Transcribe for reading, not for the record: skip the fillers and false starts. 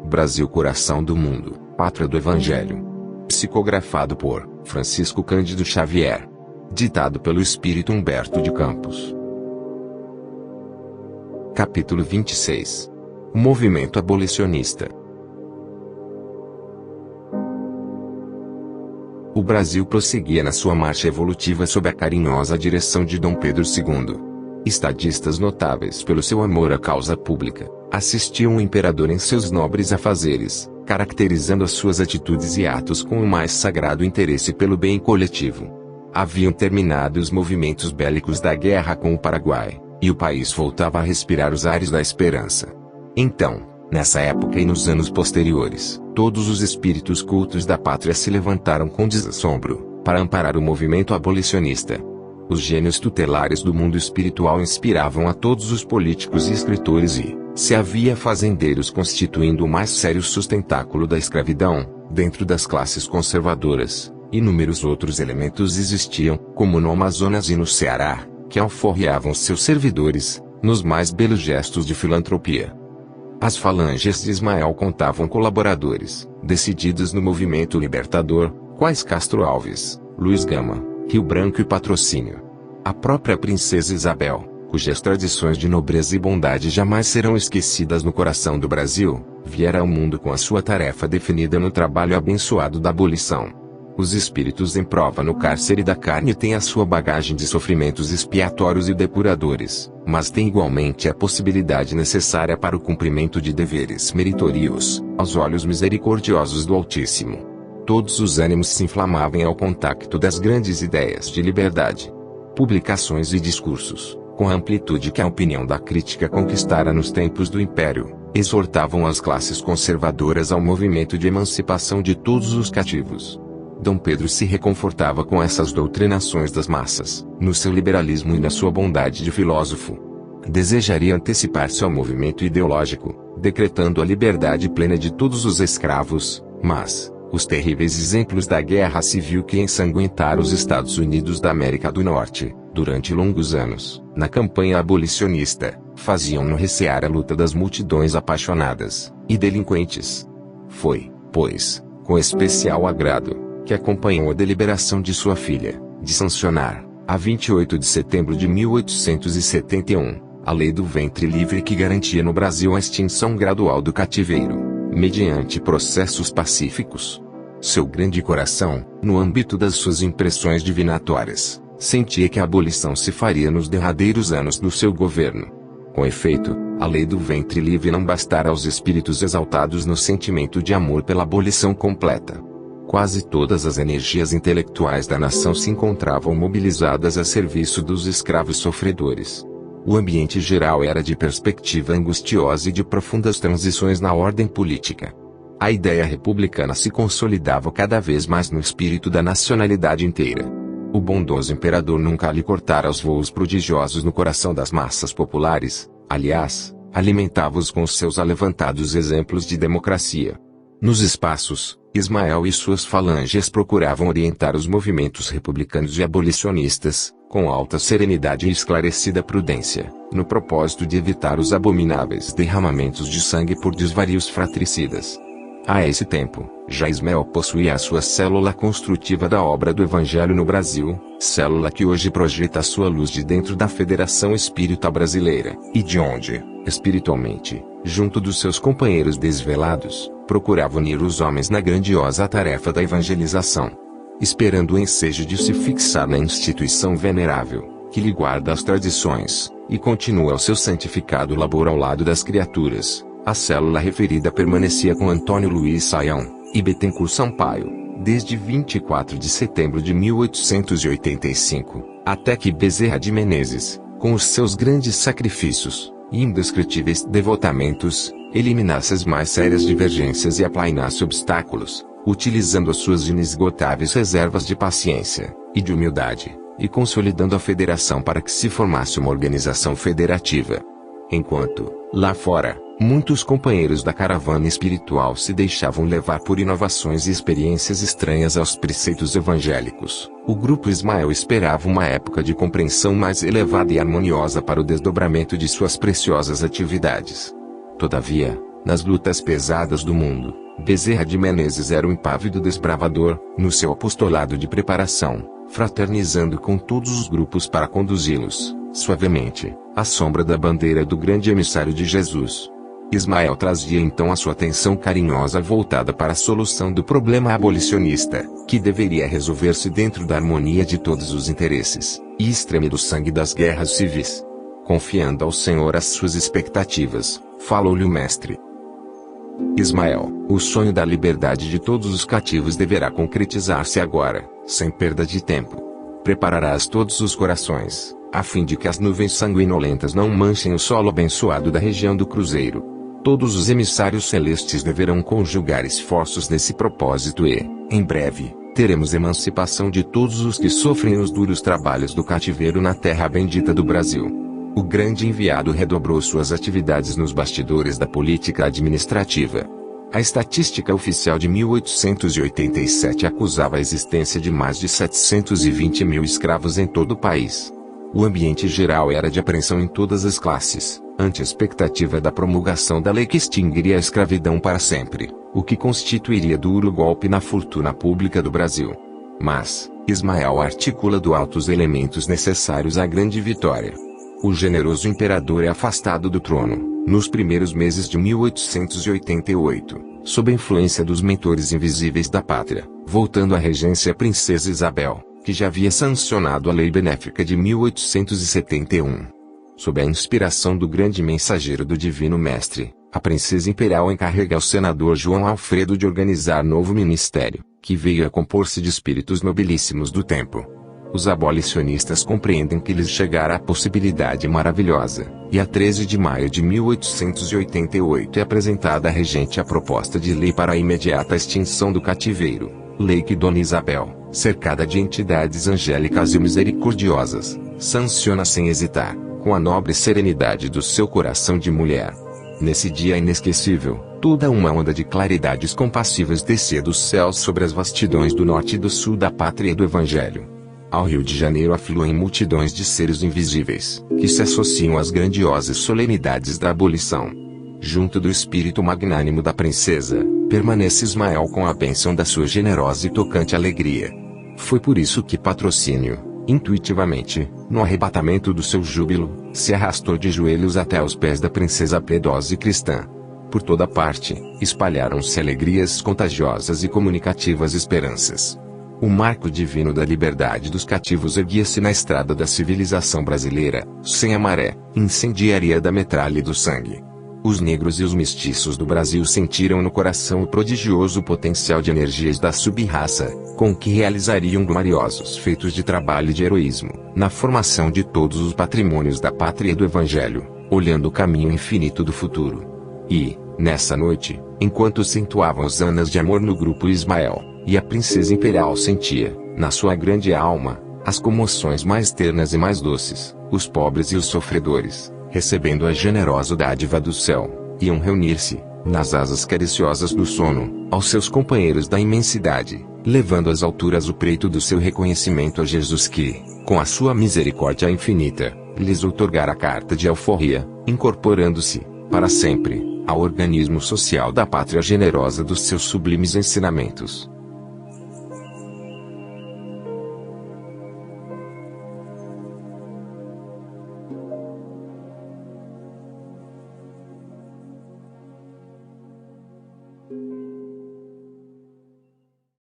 Brasil, coração do mundo, pátria do Evangelho. Psicografado por Francisco Cândido Xavier. Ditado pelo Espírito Humberto de Campos. Capítulo 26. O movimento abolicionista. O Brasil prosseguia na sua marcha evolutiva sob a carinhosa direção de Dom Pedro II. Estadistas notáveis pelo seu amor à causa pública, assistiam o imperador em seus nobres afazeres, caracterizando as suas atitudes e atos com o mais sagrado interesse pelo bem coletivo. Haviam terminado os movimentos bélicos da guerra com o Paraguai, e o país voltava a respirar os ares da esperança. Então, nessa época e nos anos posteriores, todos os espíritos cultos da pátria se levantaram com desassombro, para amparar o movimento abolicionista. Os gênios tutelares do mundo espiritual inspiravam a todos os políticos e escritores e, se havia fazendeiros constituindo o mais sério sustentáculo da escravidão, dentro das classes conservadoras, inúmeros outros elementos existiam, como no Amazonas e no Ceará, que alforriavam seus servidores, nos mais belos gestos de filantropia. As falanges de Ismael contavam colaboradores, decididos no movimento libertador, quais Castro Alves, Luiz Gama, Rio Branco e Patrocínio. A própria princesa Isabel, cujas tradições de nobreza e bondade jamais serão esquecidas no coração do Brasil, viera ao mundo com a sua tarefa definida no trabalho abençoado da abolição. Os espíritos em prova no cárcere da carne têm a sua bagagem de sofrimentos expiatórios e depuradores, mas têm igualmente a possibilidade necessária para o cumprimento de deveres meritórios, aos olhos misericordiosos do Altíssimo. Todos os ânimos se inflamavam ao contacto das grandes ideias de liberdade. Publicações e discursos, com a amplitude que a opinião da crítica conquistara nos tempos do Império, exortavam as classes conservadoras ao movimento de emancipação de todos os cativos. Dom Pedro se reconfortava com essas doutrinações das massas, no seu liberalismo e na sua bondade de filósofo. Desejaria antecipar-se ao movimento ideológico, decretando a liberdade plena de todos os escravos, mas os terríveis exemplos da guerra civil que ensanguentara os Estados Unidos da América do Norte, durante longos anos, na campanha abolicionista, faziam-no recear a luta das multidões apaixonadas e delinquentes. Foi, pois, com especial agrado, que acompanhou a deliberação de sua filha, de sancionar, a 28 de setembro de 1871, a Lei do Ventre Livre que garantia no Brasil a extinção gradual do cativeiro, mediante processos pacíficos. Seu grande coração, no âmbito das suas impressões divinatórias, sentia que a abolição se faria nos derradeiros anos do seu governo. Com efeito, a Lei do Ventre Livre não bastara aos espíritos exaltados no sentimento de amor pela abolição completa. Quase todas as energias intelectuais da nação se encontravam mobilizadas a serviço dos escravos sofredores. O ambiente geral era de perspectiva angustiosa e de profundas transições na ordem política. A ideia republicana se consolidava cada vez mais no espírito da nacionalidade inteira. O bondoso imperador nunca lhe cortara os voos prodigiosos no coração das massas populares, aliás, alimentava-os com os seus alevantados exemplos de democracia. Nos espaços, Ismael e suas falanges procuravam orientar os movimentos republicanos e abolicionistas, com alta serenidade e esclarecida prudência, no propósito de evitar os abomináveis derramamentos de sangue por desvarios fratricidas. A esse tempo, já Ismael possuía a sua célula construtiva da obra do Evangelho no Brasil, célula que hoje projeta a sua luz de dentro da Federação Espírita Brasileira, e de onde, espiritualmente, junto dos seus companheiros desvelados, procurava unir os homens na grandiosa tarefa da evangelização. Esperando o ensejo de se fixar na instituição venerável, que lhe guarda as tradições, e continua o seu santificado labor ao lado das criaturas, a célula referida permanecia com Antônio Luiz Saião e Bettencourt Sampaio, desde 24 de setembro de 1885, até que Bezerra de Menezes, com os seus grandes sacrifícios e indescritíveis devotamentos, eliminasse as mais sérias divergências e aplainasse obstáculos, utilizando as suas inesgotáveis reservas de paciência e de humildade, e consolidando a federação para que se formasse uma organização federativa. Enquanto, lá fora, muitos companheiros da caravana espiritual se deixavam levar por inovações e experiências estranhas aos preceitos evangélicos, o grupo Ismael esperava uma época de compreensão mais elevada e harmoniosa para o desdobramento de suas preciosas atividades. Todavia, Nas lutas pesadas do mundo, Bezerra de Menezes era um impávido desbravador, no seu apostolado de preparação, fraternizando com todos os grupos para conduzi-los, suavemente, à sombra da bandeira do grande emissário de Jesus. Ismael trazia então a sua atenção carinhosa voltada para a solução do problema abolicionista, que deveria resolver-se dentro da harmonia de todos os interesses, e extreme do sangue das guerras civis. Confiando ao Senhor as suas expectativas, falou-lhe o mestre. Ismael, o sonho da liberdade de todos os cativos deverá concretizar-se agora, sem perda de tempo. Prepararás todos os corações, a fim de que as nuvens sanguinolentas não manchem o solo abençoado da região do Cruzeiro. Todos os emissários celestes deverão conjugar esforços nesse propósito e, em breve, teremos emancipação de todos os que sofrem os duros trabalhos do cativeiro na terra bendita do Brasil. O grande enviado redobrou suas atividades nos bastidores da política administrativa. A estatística oficial de 1887 acusava a existência de mais de 720 mil escravos em todo o país. O ambiente geral era de apreensão em todas as classes, ante a expectativa da promulgação da lei que extinguiria a escravidão para sempre, o que constituiria duro golpe na fortuna pública do Brasil. Mas, Ismael articula do alto os elementos necessários à grande vitória. O generoso imperador é afastado do trono, nos primeiros meses de 1888, sob a influência dos mentores invisíveis da pátria, voltando à regência a princesa Isabel, que já havia sancionado a lei benéfica de 1871. Sob a inspiração do grande mensageiro do Divino Mestre, a princesa imperial encarrega ao senador João Alfredo de organizar novo ministério, que veio a compor-se de espíritos nobilíssimos do tempo. Os abolicionistas compreendem que lhes chegará a possibilidade maravilhosa, e a 13 de maio de 1888 é apresentada à regente a proposta de lei para a imediata extinção do cativeiro, lei que Dona Isabel, cercada de entidades angélicas e misericordiosas, sanciona sem hesitar, com a nobre serenidade do seu coração de mulher. Nesse dia inesquecível, toda uma onda de claridades compassivas descia dos céus sobre as vastidões do norte e do sul da pátria do Evangelho. Ao Rio de Janeiro afluem multidões de seres invisíveis, que se associam às grandiosas solenidades da abolição. Junto do espírito magnânimo da princesa, permanece Ismael com a bênção da sua generosa e tocante alegria. Foi por isso que Patrocínio, intuitivamente, no arrebatamento do seu júbilo, se arrastou de joelhos até aos pés da princesa piedosa e cristã. Por toda parte, espalharam-se alegrias contagiosas e comunicativas esperanças. O marco divino da liberdade dos cativos erguia-se na estrada da civilização brasileira, sem a maré, incendiaria da metralha e do sangue. Os negros e os mestiços do Brasil sentiram no coração o prodigioso potencial de energias da sub-raça, com que realizariam gloriosos feitos de trabalho e de heroísmo, na formação de todos os patrimônios da pátria e do Evangelho, olhando o caminho infinito do futuro. E, nessa noite, enquanto se entoavam hosanas de amor no grupo Ismael, e a princesa imperial sentia, na sua grande alma, as comoções mais ternas e mais doces, os pobres e os sofredores, recebendo a generosa dádiva do céu, iam reunir-se, nas asas cariciosas do sono, aos seus companheiros da imensidade, levando às alturas o preito do seu reconhecimento a Jesus que, com a sua misericórdia infinita, lhes outorgara a carta de alforria, incorporando-se, para sempre, ao organismo social da pátria generosa dos seus sublimes ensinamentos.